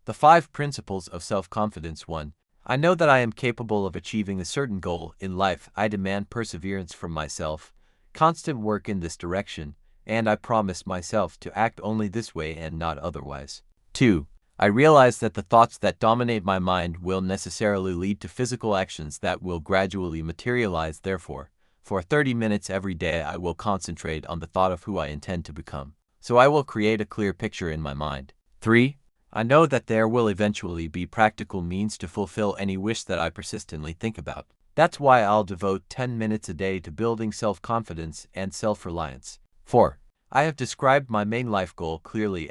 The 5 Principles of Self-Confidence. 1. I know that I am capable of achieving a certain goal in life. I demand perseverance from myself, constant work in this direction, and I promise myself to act only this way and not otherwise. 2. I realize that the thoughts that dominate my mind will necessarily lead to physical actions that will gradually materialize. Therefore, for 30 minutes every day I will concentrate on the thought of who I intend to become. So I will create a clear picture in my mind. 3. I know that there will eventually be practical means to fulfill any wish that I persistently think about. That's why I'll devote 10 minutes a day to building self-confidence and self-reliance. 4. I have described my main life goal clearly.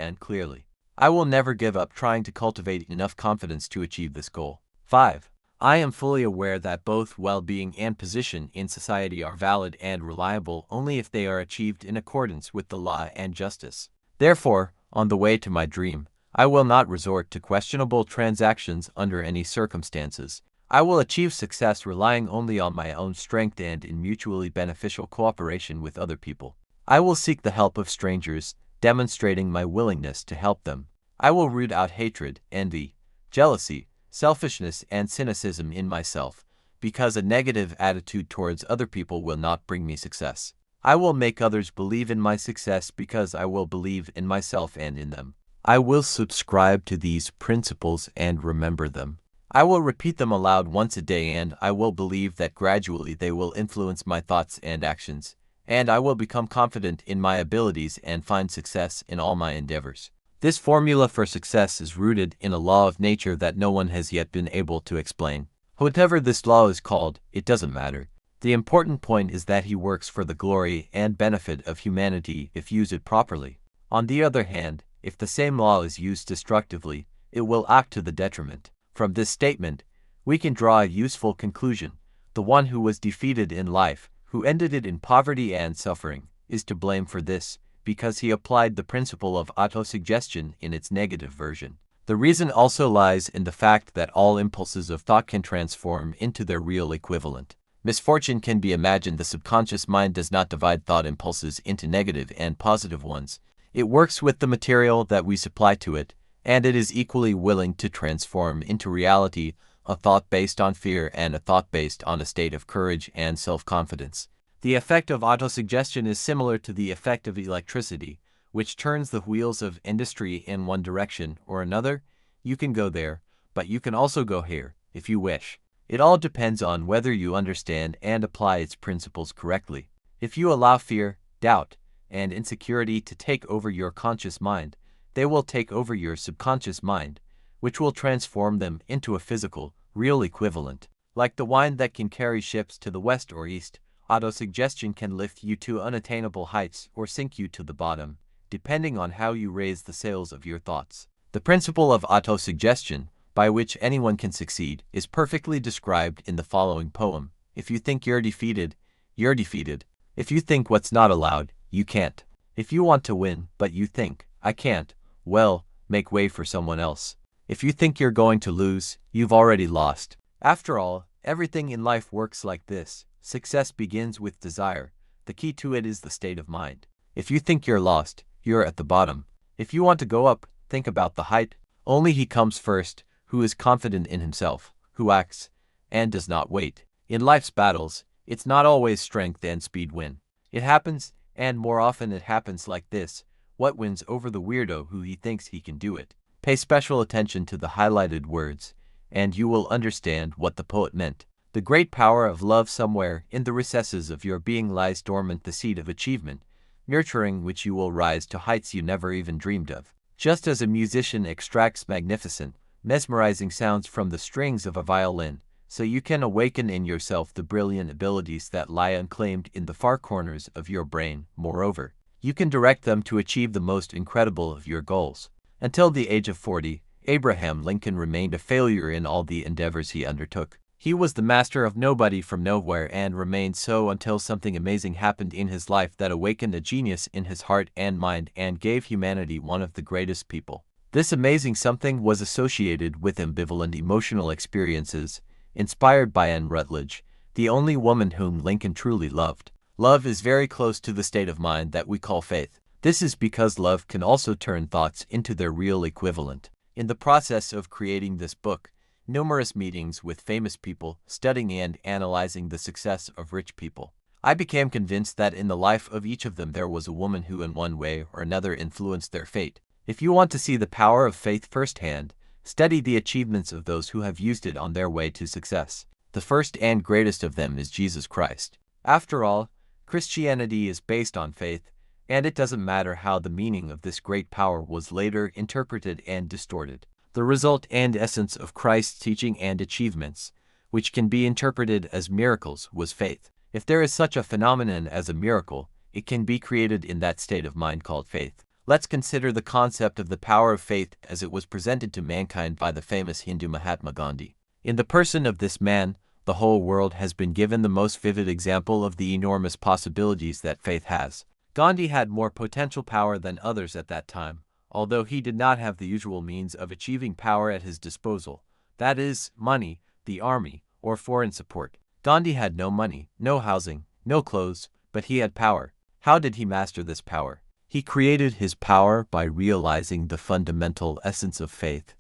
I will never give up trying to cultivate enough confidence to achieve this goal. 5. I am fully aware that both well-being and position in society are valid and reliable only if they are achieved in accordance with the law and justice. Therefore, on the way to my dream, I will not resort to questionable transactions under any circumstances. I will achieve success relying only on my own strength and in mutually beneficial cooperation with other people. I will seek the help of strangers, demonstrating my willingness to help them. I will root out hatred, envy, jealousy, selfishness, and cynicism in myself, because a negative attitude towards other people will not bring me success. I will make others believe in my success because I will believe in myself and in them. I will subscribe to these principles and remember them. I will repeat them aloud once a day, and I will believe that gradually they will influence my thoughts and actions, and I will become confident in my abilities and find success in all my endeavors. This formula for success is rooted in a law of nature that no one has yet been able to explain. Whatever this law is called, it doesn't matter. The important point is that he works for the glory and benefit of humanity if used properly. On the other hand, if the same law is used destructively, it will act to the detriment. From this statement, we can draw a useful conclusion. The one who was defeated in life, who ended it in poverty and suffering, is to blame for this, because he applied the principle of autosuggestion in its negative version. The reason also lies in the fact that all impulses of thought can transform into their real equivalent. Misfortune can be imagined. The subconscious mind does not divide thought impulses into negative and positive ones. It works with the material that we supply to it, and it is equally willing to transform into reality a thought based on fear and a thought based on a state of courage and self-confidence. The effect of autosuggestion is similar to the effect of electricity, which turns the wheels of industry in one direction or another. You can go there, but you can also go here, if you wish. It all depends on whether you understand and apply its principles correctly. If you allow fear, doubt, and insecurity to take over your conscious mind, they will take over your subconscious mind, which will transform them into a physical, real equivalent. Like the wind that can carry ships to the west or east, autosuggestion can lift you to unattainable heights or sink you to the bottom, depending on how you raise the sails of your thoughts. The principle of autosuggestion, by which anyone can succeed, is perfectly described in the following poem. If you think you're defeated, you're defeated. If you think what's not allowed, you can't. If you want to win, but you think, I can't, well, make way for someone else. If you think you're going to lose, you've already lost. After all, everything in life works like this. Success begins with desire. The key to it is the state of mind. If you think you're lost, you're at the bottom. If you want to go up, think about the height. Only he comes first, who is confident in himself, who acts, and does not wait. In life's battles, it's not always strength and speed win. It happens, and more often it happens like this. What wins over the weirdo who he thinks he can do it? Pay special attention to the highlighted words, and you will understand what the poet meant. The great power of love. Somewhere in the recesses of your being lies dormant the seed of achievement, nurturing which you will rise to heights you never even dreamed of. Just as a musician extracts magnificent, mesmerizing sounds from the strings of a violin, so you can awaken in yourself the brilliant abilities that lie unclaimed in the far corners of your brain. Moreover, you can direct them to achieve the most incredible of your goals. Until the age of 40, Abraham Lincoln remained a failure in all the endeavors he undertook. He was the master of nobody from nowhere and remained so until something amazing happened in his life that awakened a genius in his heart and mind and gave humanity one of the greatest people. This amazing something was associated with ambivalent emotional experiences, inspired by Anne Rutledge, the only woman whom Lincoln truly loved. Love is very close to the state of mind that we call faith. This is because love can also turn thoughts into their real equivalent. In the process of creating this book, numerous meetings with famous people, studying and analyzing the success of rich people, I became convinced that in the life of each of them there was a woman who in one way or another influenced their fate. If you want to see the power of faith firsthand, study the achievements of those who have used it on their way to success. The first and greatest of them is Jesus Christ. After all, Christianity is based on faith, and it doesn't matter how the meaning of this great power was later interpreted and distorted. The result and essence of Christ's teaching and achievements, which can be interpreted as miracles, was faith. If there is such a phenomenon as a miracle, it can be created in that state of mind called faith. Let's consider the concept of the power of faith as it was presented to mankind by the famous Hindu Mahatma Gandhi. In the person of this man, the whole world has been given the most vivid example of the enormous possibilities that faith has. Gandhi had more potential power than others at that time, although he did not have the usual means of achieving power at his disposal, that is, money, the army, or foreign support. Gandhi had no money, no housing, no clothes, but he had power. How did he master this power? He created his power by realizing the fundamental essence of faith,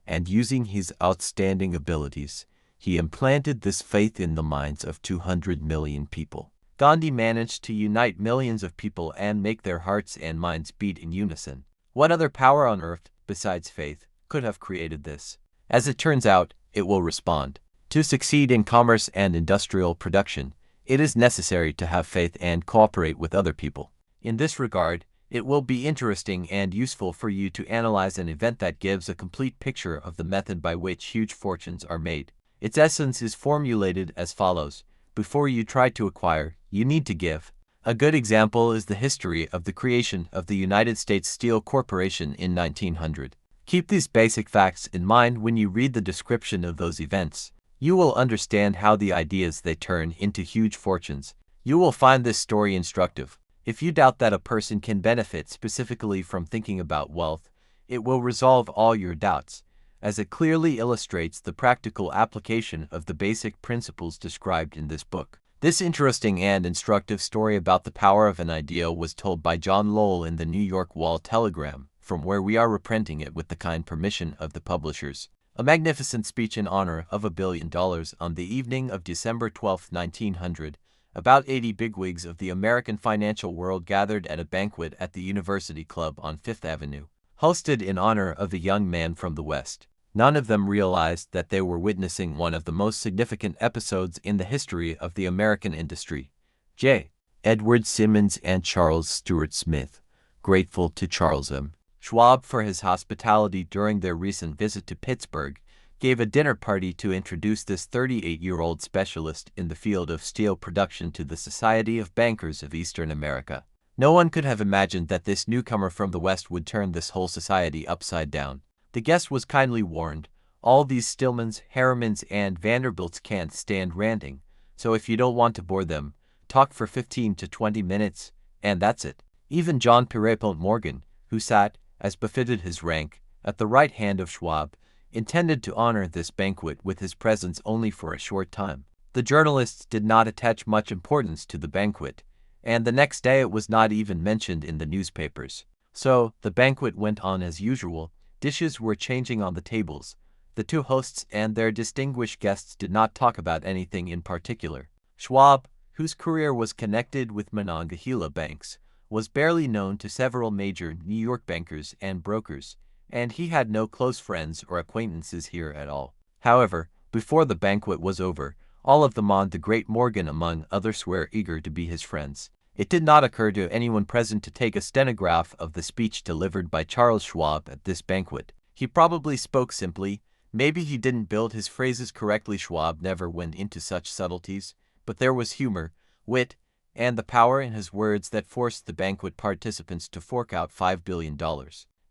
and using his outstanding abilities, he implanted this faith in the minds of 200 million people. Gandhi managed to unite millions of people and make their hearts and minds beat in unison. What other power on earth, besides faith, could have created this? As it turns out, it will respond. To succeed in commerce and industrial production, it is necessary to have faith and cooperate with other people. In this regard, it will be interesting and useful for you to analyze an event that gives a complete picture of the method by which huge fortunes are made. Its essence is formulated as follows: before you try to acquire, you need to give. A good example is the history of the creation of the United States Steel Corporation in 1900. Keep these basic facts in mind when you read the description of those events. You will understand how the ideas they turn into huge fortunes. You will find this story instructive. If you doubt that a person can benefit specifically from thinking about wealth, it will resolve all your doubts, as it clearly illustrates the practical application of the basic principles described in this book. This interesting and instructive story about the power of an idea was told by John Lowell in the New York Wall Telegram, from where we are reprinting it with the kind permission of the publishers. A magnificent speech in honor of $1 billion on the evening of December 12, 1900. About 80 bigwigs of the American financial world gathered at a banquet at the University Club on Fifth Avenue, hosted in honor of a young man from the West. None of them realized that they were witnessing one of the most significant episodes in the history of the American industry. J. Edward Simmons and Charles Stuart Smith, grateful to Charles M. Schwab for his hospitality during their recent visit to Pittsburgh, gave a dinner party to introduce this 38-year-old specialist in the field of steel production to the Society of Bankers of Eastern America. No one could have imagined that this newcomer from the West would turn this whole society upside down. The guest was kindly warned, all these Stillmans, Harrimans, and Vanderbilts can't stand ranting, so if you don't want to bore them, talk for 15 to 20 minutes, and that's it. Even John Pierpont Morgan, who sat, as befitted his rank, at the right hand of Schwab, intended to honor this banquet with his presence only for a short time. The journalists did not attach much importance to the banquet, and the next day it was not even mentioned in the newspapers. So, the banquet went on as usual. Dishes were changing on the tables. The two hosts and their distinguished guests did not talk about anything in particular. Schwab, whose career was connected with Monongahela banks, was barely known to several major New York bankers and brokers, and he had no close friends or acquaintances here at all. However, before the banquet was over, all of them on the great Morgan among others were eager to be his friends. It did not occur to anyone present to take a stenograph of the speech delivered by Charles Schwab at this banquet. He probably spoke simply. Maybe he didn't build his phrases correctly. Schwab never went into such subtleties, but there was humor, wit, and the power in his words that forced the banquet participants to fork out $5 billion.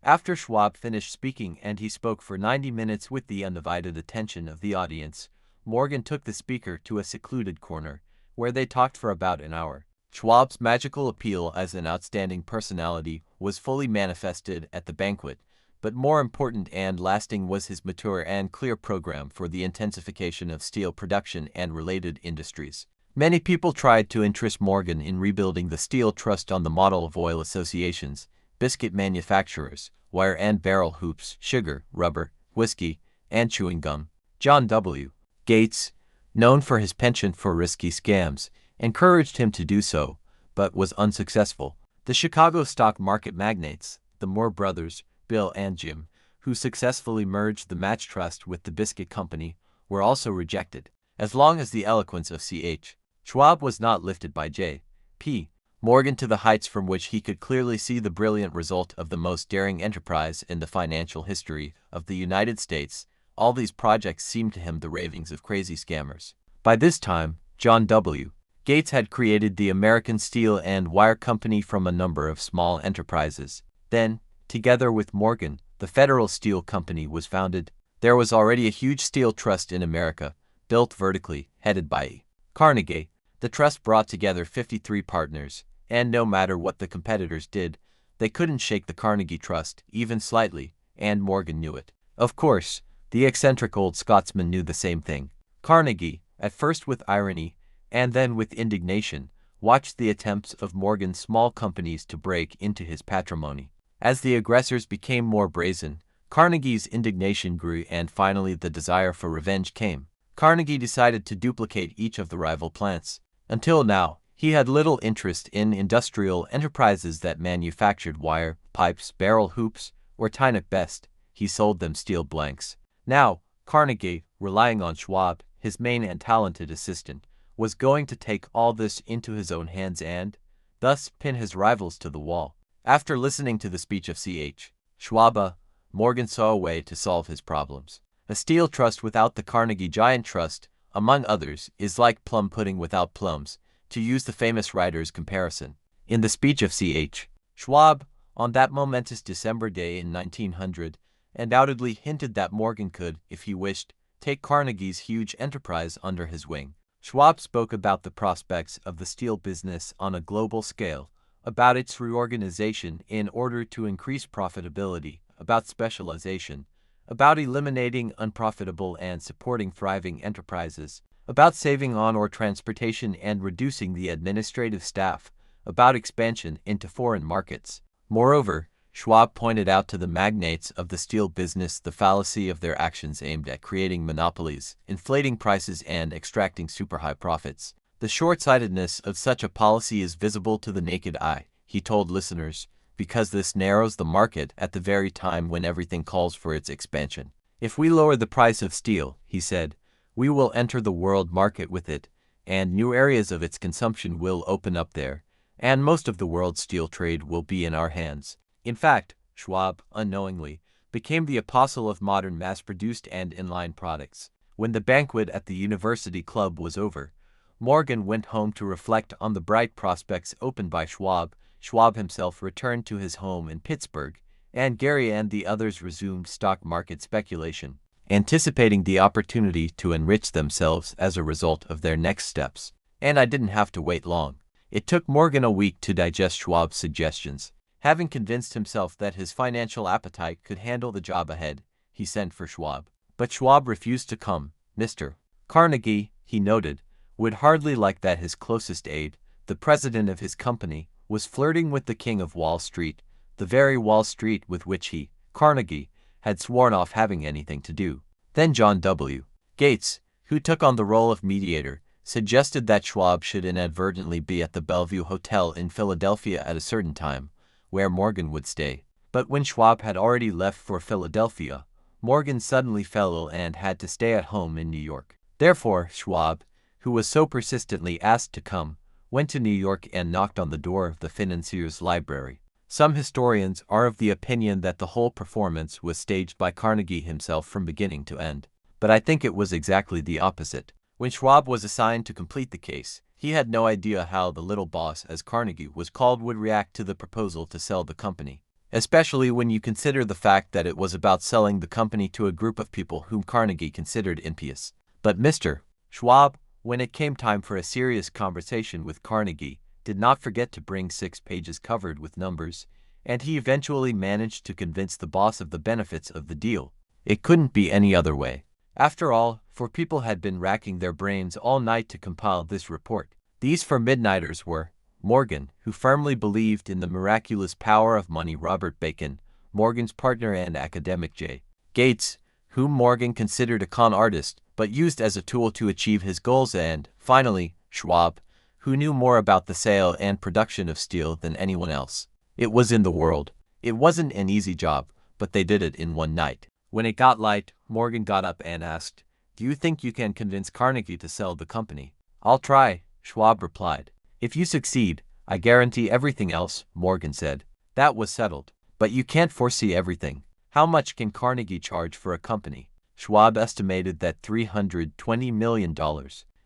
After Schwab finished speaking and he spoke for 90 minutes with the undivided attention of the audience, Morgan took the speaker to a secluded corner, where they talked for about an hour. Schwab's magical appeal as an outstanding personality was fully manifested at the banquet, but more important and lasting was his mature and clear program for the intensification of steel production and related industries. Many people tried to interest Morgan in rebuilding the Steel Trust on the model of oil associations, biscuit manufacturers, wire and barrel hoops, sugar, rubber, whiskey, and chewing gum. John W. Gates, known for his penchant for risky scams, encouraged him to do so, but was unsuccessful. The Chicago stock market magnates, the Moore brothers, Bill and Jim, who successfully merged the Match Trust with the Biscuit Company, were also rejected. As long as the eloquence of C.H. Schwab was not lifted by J.P. Morgan to the heights from which he could clearly see the brilliant result of the most daring enterprise in the financial history of the United States, all these projects seemed to him the ravings of crazy scammers. By this time, John W. Gates had created the American Steel and Wire Company from a number of small enterprises. Then, together with Morgan, the Federal Steel Company was founded. There was already a huge steel trust in America, built vertically, headed by E. Carnegie. The trust brought together 53 partners, and no matter what the competitors did, they couldn't shake the Carnegie Trust, even slightly, and Morgan knew it. Of course, the eccentric old Scotsman knew the same thing. Carnegie, at first with irony, and then with indignation, watched the attempts of Morgan's small companies to break into his patrimony. As the aggressors became more brazen, Carnegie's indignation grew and finally the desire for revenge came. Carnegie decided to duplicate each of the rival plants. Until now, he had little interest in industrial enterprises that manufactured wire, pipes, barrel hoops, or tin at best. He sold them steel blanks. Now, Carnegie, relying on Schwab, his main and talented assistant, was going to take all this into his own hands and, thus, pin his rivals to the wall. After listening to the speech of C.H. Schwab, Morgan saw a way to solve his problems. A steel trust without the Carnegie Giant Trust, among others, is like plum pudding without plums, to use the famous writer's comparison. In the speech of C.H. Schwab, on that momentous December day in 1900, undoubtedly hinted that Morgan could, if he wished, take Carnegie's huge enterprise under his wing. Schwab spoke about the prospects of the steel business on a global scale, about its reorganization in order to increase profitability, about specialization, about eliminating unprofitable and supporting thriving enterprises, about saving on or transportation and reducing the administrative staff, about expansion into foreign markets. Moreover, Schwab pointed out to the magnates of the steel business the fallacy of their actions aimed at creating monopolies, inflating prices and extracting super-high profits. The short-sightedness of such a policy is visible to the naked eye, he told listeners, because this narrows the market at the very time when everything calls for its expansion. If we lower the price of steel, he said, we will enter the world market with it, and new areas of its consumption will open up there, and most of the world's steel trade will be in our hands. In fact, Schwab, unknowingly, became the apostle of modern mass-produced and inline products. When the banquet at the University Club was over, Morgan went home to reflect on the bright prospects opened by Schwab. Schwab himself returned to his home in Pittsburgh, and Gary and the others resumed stock market speculation, anticipating the opportunity to enrich themselves as a result of their next steps. And I didn't have to wait long. It took Morgan a week to digest Schwab's suggestions. Having convinced himself that his financial appetite could handle the job ahead, he sent for Schwab. But Schwab refused to come. Mr. Carnegie, he noted, would hardly like that his closest aide, the president of his company, was flirting with the king of Wall Street, the very Wall Street with which he, Carnegie, had sworn off having anything to do. Then John W. Gates, who took on the role of mediator, suggested that Schwab should inadvertently be at the Bellevue Hotel in Philadelphia at a certain time, where Morgan would stay. But when Schwab had already left for Philadelphia, Morgan suddenly fell ill and had to stay at home in New York. Therefore, Schwab, who was so persistently asked to come, went to New York and knocked on the door of the financier's library. Some historians are of the opinion that the whole performance was staged by Carnegie himself from beginning to end. But I think it was exactly the opposite. When Schwab was assigned to complete the case, he had no idea how the little boss, as Carnegie was called, would react to the proposal to sell the company, especially when you consider the fact that it was about selling the company to a group of people whom Carnegie considered impious. But Mr. Schwab, when it came time for a serious conversation with Carnegie, did not forget to bring 6 pages covered with numbers, and he eventually managed to convince the boss of the benefits of the deal. It couldn't be any other way. After all, for people had been racking their brains all night to compile this report. These for midnighters were Morgan, who firmly believed in the miraculous power of money. Robert Bacon, Morgan's partner, and academic J. Gates, whom Morgan considered a con artist but used as a tool to achieve his goals, and, finally, Schwab, who knew more about the sale and production of steel than anyone else. It was in the world. It wasn't an easy job, but they did it in one night. When it got light, Morgan got up and asked, "Do you think you can convince Carnegie to sell the company?" "I'll try," Schwab replied. "If you succeed, I guarantee everything else," Morgan said. That was settled. But you can't foresee everything. How much can Carnegie charge for a company? Schwab estimated that $320 million.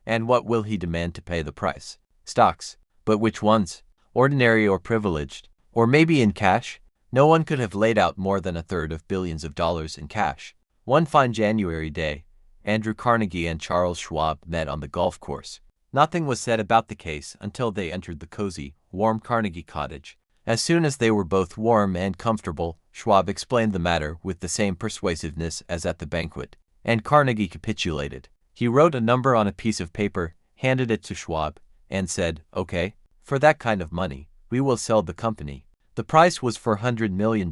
And what will he demand to pay the price? Stocks. But which ones? Ordinary or privileged? Or maybe in cash? No one could have laid out more than a third of billions of dollars in cash. One fine January day, Andrew Carnegie and Charles Schwab met on the golf course. Nothing was said about the case until they entered the cozy, warm Carnegie cottage. As soon as they were both warm and comfortable, Schwab explained the matter with the same persuasiveness as at the banquet, and Carnegie capitulated. He wrote a number on a piece of paper, handed it to Schwab, and said, "Okay, for that kind of money, we will sell the company." The price was $400 million.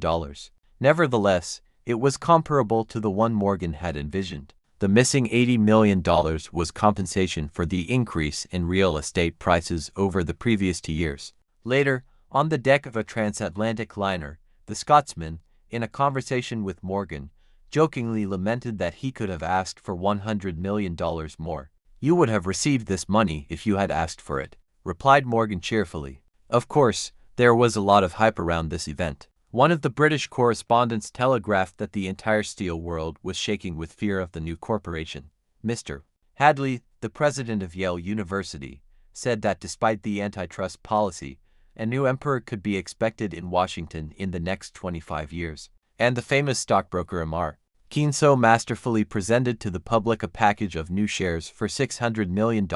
Nevertheless, it was comparable to the one Morgan had envisioned. The missing $80 million was compensation for the increase in real estate prices over the previous 2 years. Later, on the deck of a transatlantic liner, the Scotsman, in a conversation with Morgan, jokingly lamented that he could have asked for $100 million more. "You would have received this money if you had asked for it," replied Morgan cheerfully. Of course, there was a lot of hype around this event. One of the British correspondents telegraphed that the entire steel world was shaking with fear of the new corporation. Mr. Hadley, the president of Yale University, said that despite the antitrust policy, a new emperor could be expected in Washington in the next 25 years. And the famous stockbroker Amar Keen so masterfully presented to the public a package of new shares for $600 million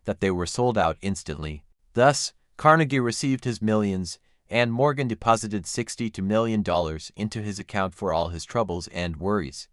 that they were sold out instantly. Thus, Carnegie received his millions, and Morgan deposited $62 million into his account for all his troubles and worries.